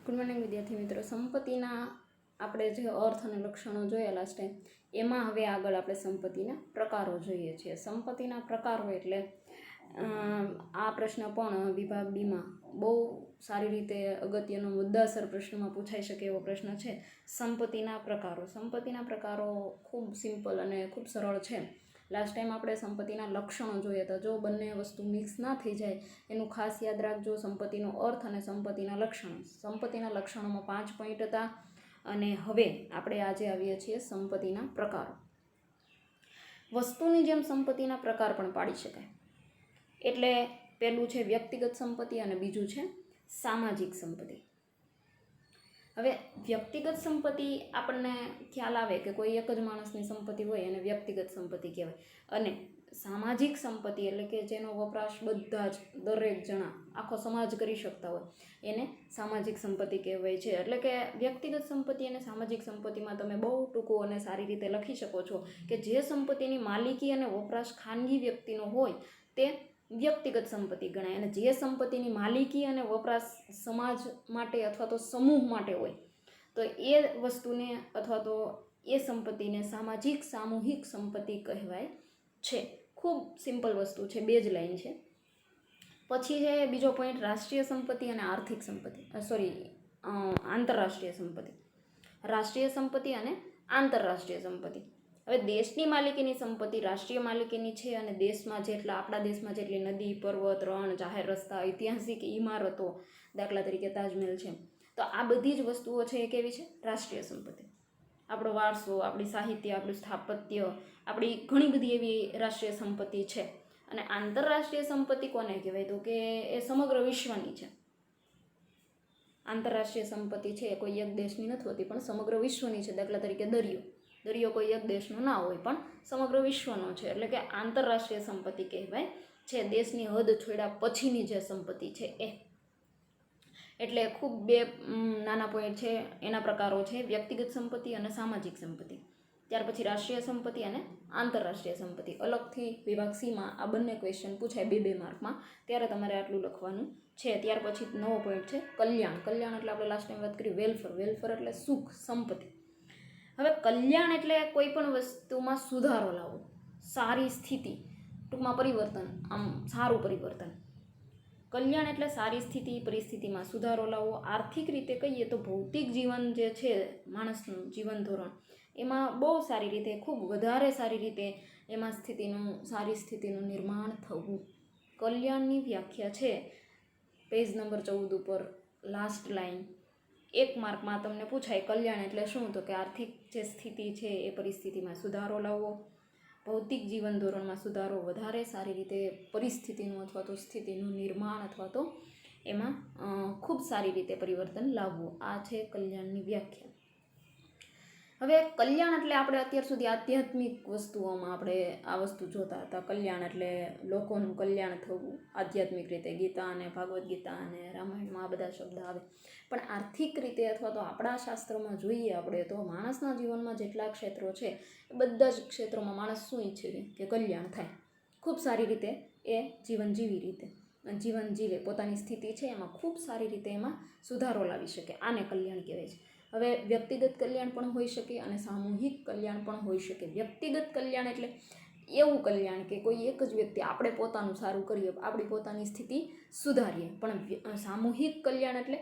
Good morning વિદ્યાર્થી મિત્રો. સંપત્તિના આપણે જે અર્થ અને લક્ષણો જોયા લાસ્ટ ટાઈમ, એમાં હવે આગળ આપણે સંપત્તિના પ્રકારો જોઈએ છીએ. સંપત્તિના પ્રકારો એટલે આ પ્રશ્ન પણ વિભાગ ડીમાં બહુ સારી રીતે અગત્યનો મુદ્દાસર પ્રશ્નમાં પૂછાઈ શકે એવો પ્રશ્ન છે. સંપત્તિના પ્રકારો. સંપત્તિના પ્રકારો ખૂબ સિમ્પલ અને ખૂબ સરળ છે. લાસ્ટ ટાઈમ આપણે સંપત્તિના લક્ષણો જોયા હતા. જો બંને વસ્તુ મિક્સ ના થઈ જાય એનું ખાસ યાદ રાખજો. સંપત્તિનો અર્થ અને સંપત્તિના લક્ષણો. સંપત્તિના લક્ષણોમાં 5 પોઈન્ટ હતા અને હવે આપણે આજે આવીએ છીએ સંપત્તિના પ્રકારો. વસ્તુની જેમ સંપત્તિના પ્રકાર પણ પાડી શકાય. એટલે પહેલું છે વ્યક્તિગત સંપત્તિ અને બીજું છે સામાજિક સંપત્તિ. હવે વ્યક્તિગત સંપત્તિ આપણને ખ્યાલ આવે કે કોઈ એક જ માણસની સંપત્તિ હોય એને વ્યક્તિગત સંપત્તિ કહેવાય. અને સામાજિક સંપત્તિ એટલે કે જેનો વપરાશ બધા જ દરેક જણા આખો સમાજ કરી શકતા હોય એને સામાજિક સંપત્તિ કહેવાય છે. એટલે કે વ્યક્તિગત સંપત્તિ અને સામાજિક સંપત્તિમાં તમે બહુ ટૂંકું અને સારી રીતે લખી શકો છો કે જે સંપત્તિની માલિકી અને વપરાશ ખાનગી વ્યક્તિનો હોય તે વ્યક્તિગત સંપત્તિ ગણાય, અને જે સંપત્તિની માલિકી અને વપરાશ સમાજ માટે અથવા તો સમૂહ માટે હોય તો એ વસ્તુને અથવા તો એ સંપત્તિને સામૂહિક સંપત્તિ કહેવાય છે. ખૂબ સિમ્પલ વસ્તુ છે, 2 જ લાઈન છે. પછી છે બીજો પોઈન્ટ રાષ્ટ્રીય સંપત્તિ અને આર્થિક સંપત્તિ, આંતરરાષ્ટ્રીય સંપત્તિ. રાષ્ટ્રીય સંપત્તિ અને આંતરરાષ્ટ્રીય સંપત્તિ. હવે દેશની માલિકીની સંપત્તિ રાષ્ટ્રીય માલિકીની છે અને દેશમાં આપણા દેશમાં જેટલી નદી, પર્વત, રણ, જાહેર રસ્તા, ઐતિહાસિક ઇમારતો, દાખલા તરીકે તાજમહેલ છે, તો આ બધી જ વસ્તુઓ છે એ કેવી છે? રાષ્ટ્રીય સંપત્તિ. આપણો વારસો, આપણી સાહિત્ય, આપણું સ્થાપત્ય, આપણી ઘણી બધી એવી રાષ્ટ્રીય સંપત્તિ છે. અને આંતરરાષ્ટ્રીય સંપત્તિ કોને કહેવાય? તો કે એ સમગ્ર વિશ્વની છે. આંતરરાષ્ટ્રીય સંપત્તિ છે એ કોઈ એક દેશની નથી હોતી પણ સમગ્ર વિશ્વની છે. દાખલા તરીકે દરિયો કોઈ એક દેશનો ના હોય પણ સમગ્ર વિશ્વનો છે, એટલે કે આંતરરાષ્ટ્રીય સંપત્તિ કહેવાય છે. દેશની હદ છોડ્યા પછીની જે સંપત્તિ છે એ. એટલે ખૂબ 2 નાના પોઈન્ટ છે. એના પ્રકારો છે વ્યક્તિગત સંપત્તિ અને સામાજિક સંપત્તિ. ત્યાર પછી રાષ્ટ્રીય સંપત્તિ અને આંતરરાષ્ટ્રીય સંપત્તિ. અલગથી વિભાગ સીમાં આ બંને ક્વેશ્ચન પૂછાય 2 માર્કમાં, ત્યારે તમારે આટલું લખવાનું છે. ત્યાર પછી નવો પોઈન્ટ છે કલ્યાણ. કલ્યાણ એટલે આપણે લાસ્ટ ટાઈમ વાત કરી વેલફેર. વેલફેર એટલે સુખ, સંપત્તિ. હવે કલ્યાણ એટલે કોઈ પણ વસ્તુમાં સુધારો લાવવો, સારી સ્થિતિ, ટૂંકમાં પરિવર્તન, આમ સારું પરિવર્તન. કલ્યાણ એટલે સારી સ્થિતિ, પરિસ્થિતિમાં સુધારો લાવવો. આર્થિક રીતે કહીએ તો ભૌતિક જીવન જે છે માણસનું જીવન ધોરણ, એમાં બહુ સારી રીતે, ખૂબ વધારે સારી રીતે એમાં સારી સ્થિતિનું નિર્માણ થવું. કલ્યાણની વ્યાખ્યા છે પેજ નંબર 14 ઉપર લાસ્ટ લાઈન. 1 માર્કમાં તમને પૂછાય કલ્યાણ એટલે શું? તો કે આર્થિક જે સ્થિતિ છે એ પરિસ્થિતિમાં સુધારો લાવવો, ભૌતિક જીવન ધોરણમાં સુધારો, વધારે સારી રીતે પરિસ્થિતિનું અથવા તો સ્થિતિનું નિર્માણ અથવા તો એમાં ખૂબ સારી રીતે પરિવર્તન લાવવું. આ છે કલ્યાણની વ્યાખ્યા. હવે કલ્યાણ એટલે આપણે અત્યાર સુધી આધ્યાત્મિક વસ્તુઓમાં આપણે આ વસ્તુ જોતા હતા. કલ્યાણ એટલે લોકોનું કલ્યાણ થવું આધ્યાત્મિક રીતે. ગીતા અને ભાગવદ્ ગીતા અને રામાયણમાં આ બધા શબ્દ આવે. પણ આર્થિક રીતે અથવા તો આપણા શાસ્ત્રોમાં જોઈએ આપણે તો માણસના જીવનમાં જેટલા ક્ષેત્રો છે એ બધા જ ક્ષેત્રોમાં માણસ શું ઈચ્છે છે? કે કલ્યાણ થાય, ખૂબ સારી રીતે એ જીવન જીવે, પોતાની સ્થિતિ છે એમાં ખૂબ સારી રીતે એમાં સુધારો લાવી શકે. આને કલ્યાણ કહેવાય છે. હવે વ્યક્તિગત કલ્યાણ પણ હોઈ શકે અને સામૂહિક કલ્યાણ પણ હોઈ શકે. વ્યક્તિગત કલ્યાણ એટલે એવું કલ્યાણ કે કોઈ એક જ વ્યક્તિ, આપણે પોતાનું સારું કરીએ, આપણી પોતાની સ્થિતિ સુધારીએ. પણ સામૂહિક કલ્યાણ એટલે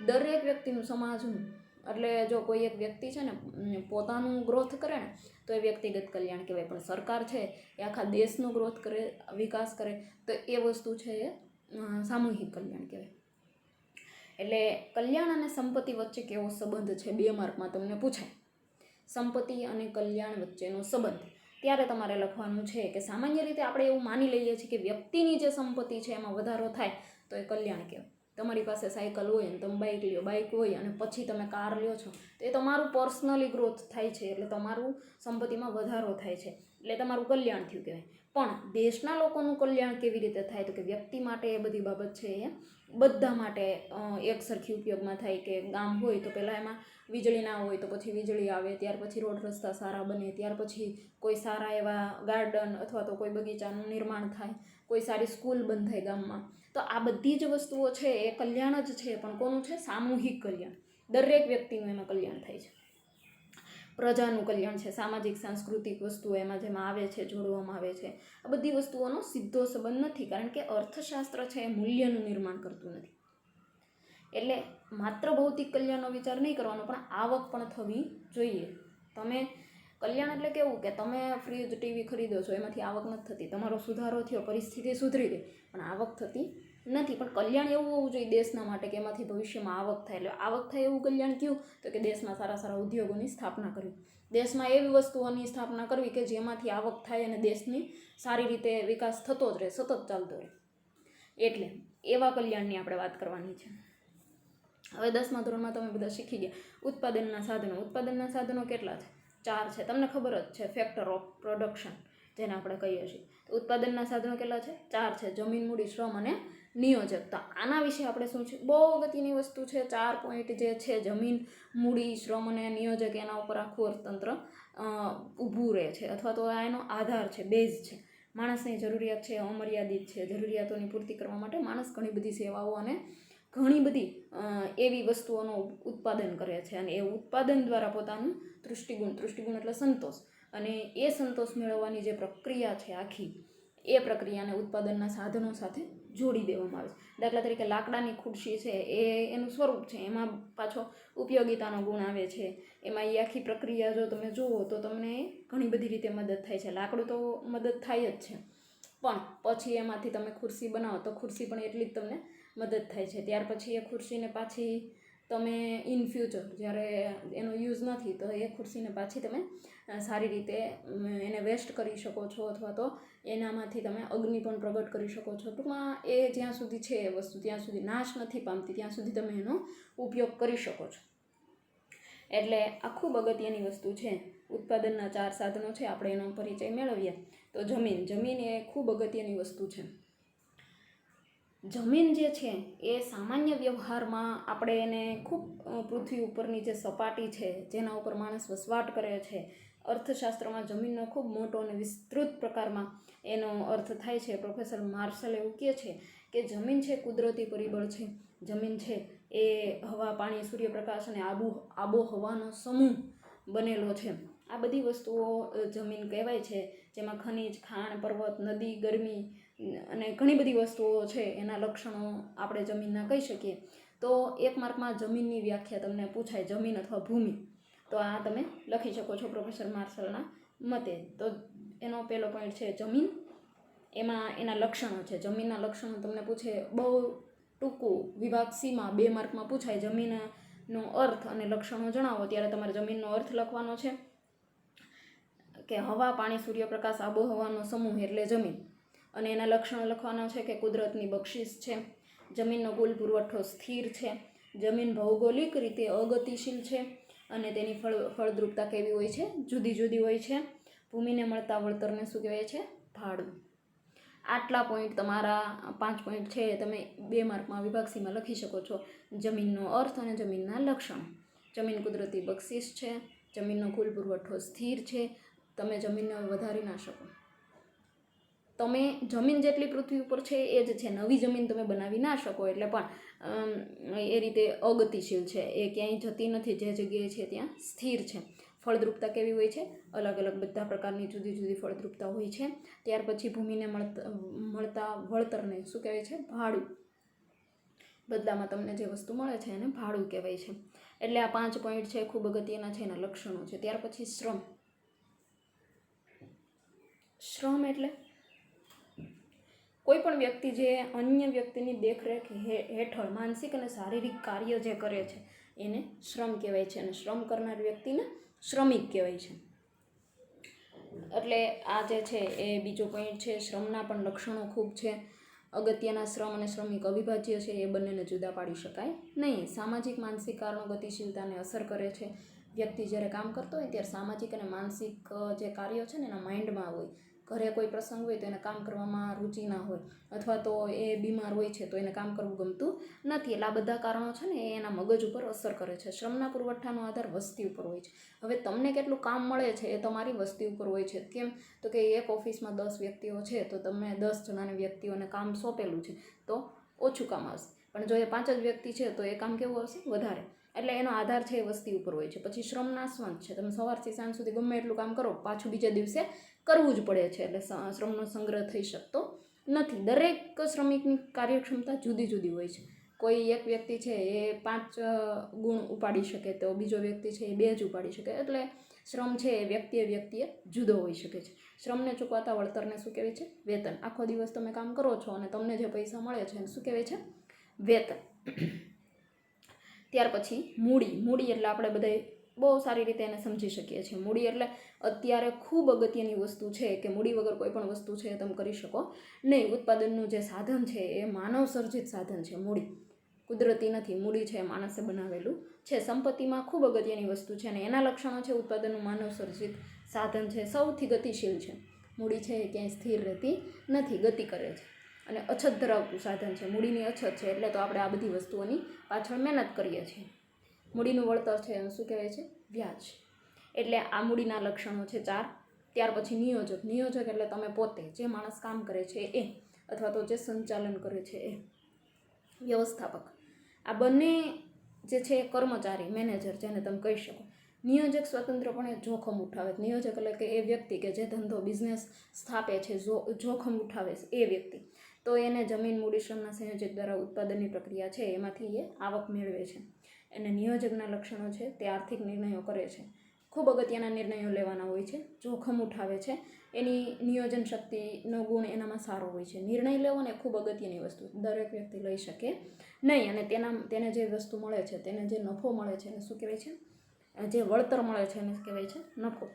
દરેક વ્યક્તિનું, સમાજનું. એટલે જો કોઈ એક વ્યક્તિ છે ને પોતાનું ગ્રોથ કરે ને તો એ વ્યક્તિગત કલ્યાણ કહેવાય. પણ સરકાર છે એ આખા દેશનો ગ્રોથ કરે, વિકાસ કરે તો એ વસ્તુ છે એ સામૂહિક કલ્યાણ કહેવાય. એટલે કલ્યાણ અને સંપત્તિ વચ્ચે કેવો સંબંધ છે? 2 માર્કમાં તમને પૂછાય સંપત્તિ અને કલ્યાણ વચ્ચેનો સંબંધ. ત્યારે તમારે લખવાનું છે કે સામાન્ય રીતે આપણે એવું માની લઈએ છીએ કે વ્યક્તિની જે સંપત્તિ છે એમાં વધારો થાય તો એ કલ્યાણ કહેવાય. તમારી પાસે સાયકલ હોય અને તમે બાઇક હોય અને પછી તમે કાર લ્યો છો તો એ તમારું પર્સનલી ગ્રોથ થાય છે, એટલે તમારું સંપત્તિમાં વધારો થાય છે, એટલે તમારું કલ્યાણ થયું કહેવાય. પણ દેશના લોકોનું કલ્યાણ કેવી રીતે થાય? તો કે વ્યક્તિ માટે એ બધી બાબત છે એ બધા માટે એક સરખી ઉપયોગમાં થાય. કે ગામ હોય તો પહેલાં એમાં વીજળી ના હોય તો પછી વીજળી આવે, ત્યાર પછી રોડ રસ્તા સારા બને, ત્યાર પછી કોઈ સારા એવા ગાર્ડન અથવા તો કોઈ બગીચાનું નિર્માણ થાય, કોઈ સારી સ્કૂલ બંધાય ગામમાં. તો આ બધી જ વસ્તુઓ છે એ કલ્યાણ જ છે, પણ કોનું છે? સામૂહિક કલ્યાણ. દરેક વ્યક્તિનું એમાં કલ્યાણ થાય છે. પ્રજાનું કલ્યાણ છે, સામાજિક સાંસ્કૃતિક વસ્તુઓ એમાં જેમાં આવે છે, જોડવામાં આવે છે. આ બધી વસ્તુઓનો સીધો સંબંધ નથી, કારણ કે અર્થશાસ્ત્ર છે એ મૂલ્યનું નિર્માણ કરતું નથી. એટલે માત્ર ભૌતિક કલ્યાણનો વિચાર નહીં કરવાનો, પણ આવક પણ થવી જોઈએ. તમે કલ્યાણ એટલે કેવું કે તમે ફ્રીજ ટીવી ખરીદો છો, એમાંથી આવક નથી થતી, તમારો સુધારો થયો, પરિસ્થિતિ સુધરી ગઈ, પણ આવક થતી નથી. પણ કલ્યાણ એવું હોવું જોઈએ દેશના માટે કે એમાંથી ભવિષ્યમાં આવક થાય. એટલે આવક થાય એવું કલ્યાણ કયું? તો કે દેશમાં સારા સારા ઉદ્યોગોની સ્થાપના કરવી, દેશમાં એવી વસ્તુઓની સ્થાપના કરવી કે જેમાંથી આવક થાય અને દેશની સારી રીતે વિકાસ થતો જ રહે, સતત ચાલતો રહે. એટલે એવા કલ્યાણની આપણે વાત કરવાની છે. હવે 10મા ધોરણમાં તમે બધા શીખી ગયા ઉત્પાદનના સાધનો. ઉત્પાદનના સાધનો કેટલા છે? 4 છે. તમને ખબર જ છે, ફેક્ટર ઓફ પ્રોડક્શન જેને આપણે કહીએ છીએ. તો ઉત્પાદનના સાધનો કેટલા છે? 4 છે. જમીન, મૂડી, શ્રમ અને નિયોજકતા. આના વિશે આપણે શું છે? બહુ અગત્યની વસ્તુ છે. 4 પોઈન્ટ જે છે, જમીન, મૂડી, શ્રમ અને નિયોજક, એના ઉપર આખું અર્થતંત્ર ઊભું રહે છે, અથવા તો આ એનો આધાર છે, બેઝ છે. માણસની જરૂરિયાત છે અમર્યાદિત છે. જરૂરિયાતોની પૂર્તિ કરવા માટે માણસ ઘણી બધી સેવાઓ અને ઘણી બધી એવી વસ્તુઓનું ઉત્પાદન કરે છે, અને એ ઉત્પાદન દ્વારા પોતાનું તૃષ્ટિગુણ એટલે સંતોષ, અને એ સંતોષ મેળવવાની જે પ્રક્રિયા છે આખી, એ પ્રક્રિયાને ઉત્પાદનના સાધનો સાથે જોડી દેવામાં આવે છે. દાખલા તરીકે લાકડાની ખુરશી છે, એ એનું સ્વરૂપ છે, એમાં પાછો ઉપયોગિતાનો ગુણ આવે છે. એમાં એ આખી પ્રક્રિયા જો તમે જુઓ તો તમને ઘણી બધી રીતે મદદ થાય છે. લાકડું તો મદદ થાય જ છે, પણ પછી એમાંથી તમે ખુરશી બનાવો તો ખુરશી પણ એટલી જ તમને મદદ થાય છે. ત્યાર પછી એ ખુરશીને પાછી તમે ઇન ફ્યુચર જ્યારે એનો યુઝ નથી તો એ ખુરશીને પાછી તમે સારી રીતે એને વેસ્ટ કરી શકો છો, અથવા તો એનામાંથી તમે અગ્નિ પણ પ્રગટ કરી શકો છો. ટૂંકમાં એ જ્યાં સુધી છે એ વસ્તુ ત્યાં સુધી નાશ નથી પામતી, ત્યાં સુધી તમે એનો ઉપયોગ કરી શકો છો. એટલે આ ખૂબ અગત્યની વસ્તુ છે. ઉત્પાદનના 4 સાધનો છે, આપણે એનો પરિચય મેળવીએ તો જમીન એ ખૂબ અગત્યની વસ્તુ છે. જમીન જે છે એ સામાન્ય વ્યવહારમાં આપણે એને ખૂબ પૃથ્વી ઉપરની જે સપાટી છે જેના ઉપર માણસ વસવાટ કરે છે, અર્થશાસ્ત્રમાં જમીનનો ખૂબ મોટો અને વિસ્તૃત પ્રકારમાં એનો અર્થ થાય છે. પ્રોફેસર માર્શલ એવું કહે છે કે જમીન છે કુદરતી પરિબળ છે. જમીન છે એ હવા, પાણી, સૂર્યપ્રકાશ અને આબોહવાનો સમૂહ બનેલો છે. આ બધી વસ્તુઓ જમીન કહેવાય છે, જેમાં ખનિજ, ખાણ, પર્વત, નદી, ગરમી અને ઘણી બધી વસ્તુઓ છે. એના લક્ષણો આપણે જમીનના કહી શકીએ. તો 1 માર્કમાં જમીનની વ્યાખ્યા તમને પૂછાય, જમીન અથવા ભૂમિ, તો આ તમે લખી શકો છો પ્રોફેસર માર્શલના મતે. તો એનો પહેલો પોઈન્ટ છે જમીન, એમાં એના લક્ષણો છે. જમીનના લક્ષણો તમને પૂછે, બહુ ટૂંકું વિભાગ સીમાં 2 માર્કમાં પૂછાય, જમીનનો અર્થ અને લક્ષણો જણાવો. ત્યારે તમારે જમીનનો અર્થ લખવાનો છે કે હવા, પાણી, સૂર્યપ્રકાશ, આબોહવાનો સમૂહ એટલે જમીન, અને એના લક્ષણો લખવાના છે કે કુદરતની બક્ષિસ છે, જમીનનો કુલ પુરવઠો સ્થિર છે, જમીન ભૌગોલિક રીતે અગતિશીલ છે અને તેની ફળદ્રુપતા કેવી હોય છે? જુદી જુદી હોય છે. ભૂમિને મળતા વળતરને શું કહેવાય છે? ભાડું. આટલા પોઈન્ટ તમારા 5 પોઈન્ટ છે એ તમે 2 માર્કમાં વિભાગ સીમાં લખી શકો છો. જમીનનો અર્થ અને જમીનના લક્ષણો. જમીન કુદરતી બક્ષિસ છે, જમીનનો કુલ પુરવઠો સ્થિર છે, તમે જમીનને વધારી ના શકો. તમે જમીન જેટલી પૃથ્વી ઉપર છે એ જ છે, નવી જમીન તમે બનાવી ના શકો. એટલે પણ એ રીતે અગતિશીલ છે, એ ક્યાંય જતી નથી, જે જગ્યાએ છે ત્યાં સ્થિર છે. ફળદ્રુપતા કેવી હોય છે? અલગ અલગ બધા પ્રકારની જુદી જુદી ફળદ્રુપતા હોય છે. ત્યાર પછી ભૂમિને મળતા વળતરને શું કહેવાય છે? ભાડું. બદલામાં તમને જે વસ્તુ મળે છે એને ભાડું કહેવાય છે. એટલે આ 5 પોઈન્ટ છે, ખૂબ અગત્યના છે, એના લક્ષણો છે. ત્યાર પછી શ્રમ. શ્રમ એટલે કોઈ પણ વ્યક્તિ જે અન્ય વ્યક્તિની દેખરેખ હેઠળ માનસિક અને શારીરિક કાર્ય જે કરે છે એને શ્રમ કહેવાય છે, અને શ્રમ કરનાર વ્યક્તિને શ્રમિક કહેવાય છે. એટલે આ જે છે એ બીજો પોઈન્ટ છે. શ્રમના પણ લક્ષણો ખૂબ છે. અગત્યના શ્રમ અને શ્રમિક અવિભાજ્ય છે, એ બંનેને જુદા પાડી શકાય નહીં. સામાજિક માનસિક કારણો ગતિશીલતાને અસર કરે છે. વ્યક્તિ જ્યારે કામ કરતો હોય ત્યારે સામાજિક અને માનસિક જે કાર્યો છે ને એના માઇન્ડમાં હોય, ઘરે કોઈ પ્રસંગ હોય તો એને કામ કરવામાં રુચિ ના હોય, અથવા તો એ બીમાર હોય છે તો એને કામ કરવું ગમતું નથી. એટલે આ બધા કારણો છે ને એ એના મગજ ઉપર અસર કરે છે. શ્રમના પુરવઠાનો આધાર વસ્તી ઉપર હોય છે. હવે તમને કેટલું કામ મળે છે એ તમારી વસ્તી ઉપર હોય છે. કેમ તો કે એક ઓફિસમાં 10 વ્યક્તિઓ છે તો તમે 10 જણાને વ્યક્તિઓને કામ સોંપેલું છે તો ઓછું કામ આવશે, પણ જો એ 5 જ વ્યક્તિ છે તો એ કામ કેવું આવશે? વધારે. એટલે એનો આધાર છે એ વસ્તી ઉપર હોય છે. પછી શ્રમ નાશવંત છે. તમે સવારથી સાંજ સુધી ગમે એટલું કામ કરો, પાછું બીજા દિવસે કરવું જ પડે છે. એટલે શ્રમનો સંગ્રહ થઈ શકતો નથી. દરેક શ્રમિકની કાર્યક્ષમતા જુદી જુદી હોય છે. કોઈ એક વ્યક્તિ છે એ 5 ગુણ ઉપાડી શકે તો બીજો વ્યક્તિ છે એ 2 જ ઉપાડી શકે. એટલે શ્રમ છે એ વ્યક્તિએ જુદો હોઈ શકે છે. શ્રમને ચૂકવાતા વળતરને શું કહેવાય છે? વેતન. આખો દિવસ તમે કામ કરો છો અને તમને જે પૈસા મળે છે એને શું કહેવાય છે? વેતન. ત્યાર પછી મૂડી એટલે આપણે બધા બહુ સારી રીતે એને સમજી શકીએ છીએ. મૂડી એટલે અત્યારે ખૂબ અગત્યની વસ્તુ છે કે મૂડી વગર કોઈ પણ વસ્તુ છે તમે કરી શકો નહીં. ઉત્પાદનનું જે સાધન છે એ માનવ સર્જિત સાધન છે. મૂડી કુદરતી નથી. મૂડી છે માણસે બનાવેલું છે. સંપત્તિમાં ખૂબ અગત્યની વસ્તુ છે અને એના લક્ષણો છે ઉત્પાદનનું માનવ સર્જિત સાધન છે. સૌથી ગતિશીલ છે. મૂડી છે એ ક્યાંય સ્થિર રહેતી નથી, ગતિ કરે છે. અને અછત ધરાવતું સાધન છે. મૂડીની અછત છે એટલે તો આપણે આ બધી વસ્તુઓની પાછળ મહેનત કરીએ છીએ. મૂડીનું વળતર છે એનું શું કહેવાય છે? વ્યાજ. એટલે આ મૂડીના લક્ષણો છે 4. ત્યાર પછી નિયોજક એટલે તમે પોતે, જે માણસ કામ કરે છે એ, અથવા તો જે સંચાલન કરે છે એ. વ્યવસ્થાપક. આ બંને જે છે કર્મચારી, મેનેજર જેને તમે કહી શકો. નિયોજક સ્વતંત્રપણે જોખમ ઉઠાવે. નિયોજક એટલે કે એ વ્યક્તિ કે જે ધંધો બિઝનેસ સ્થાપે છે, જોખમ ઉઠાવે છે એ વ્યક્તિ. તો એને જમીન મૂડી શ્રમના સંયોજક દ્વારા ઉત્પાદનની પ્રક્રિયા છે એમાંથી એ આવક મેળવે છે. અને નિયોજકના લક્ષણો છે તે આર્થિક નિર્ણયો કરે છે. ખૂબ અગત્યના નિર્ણયો લેવાના હોય છે. જોખમ ઉઠાવે છે. એની નિયોજન શક્તિનો ગુણ એનામાં સારો હોય છે. નિર્ણય લેવો ને ખૂબ અગત્યની વસ્તુ દરેક વ્યક્તિ લઈ શકે નહીં. અને તેને જે વસ્તુ મળે છે, તેને જે નફો મળે છે એને શું કહેવાય છે? જે વળતર મળે છે એને કહેવાય છે નફો.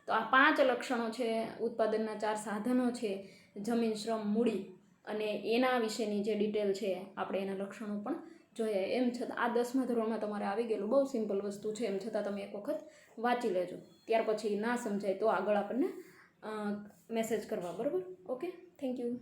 તો આ 5 લક્ષણો છે ઉત્પાદનના 4 સાધનો છે, જમીન, શ્રમ, મૂડી અને એના વિશેની જે ડિટેલ છે આપણે એના લક્ષણો પણ જોઈએ. એમ છતાં આ 10મા ધોરણમાં તમારે આવી ગયેલું બહુ સિમ્પલ વસ્તુ છે. એમ છતાં તમે એક વખત વાંચી લેજો. ત્યાર પછી ના સમજાય તો આગળ આપણને મેસેજ કરવા. બરાબર? Okay, thank you.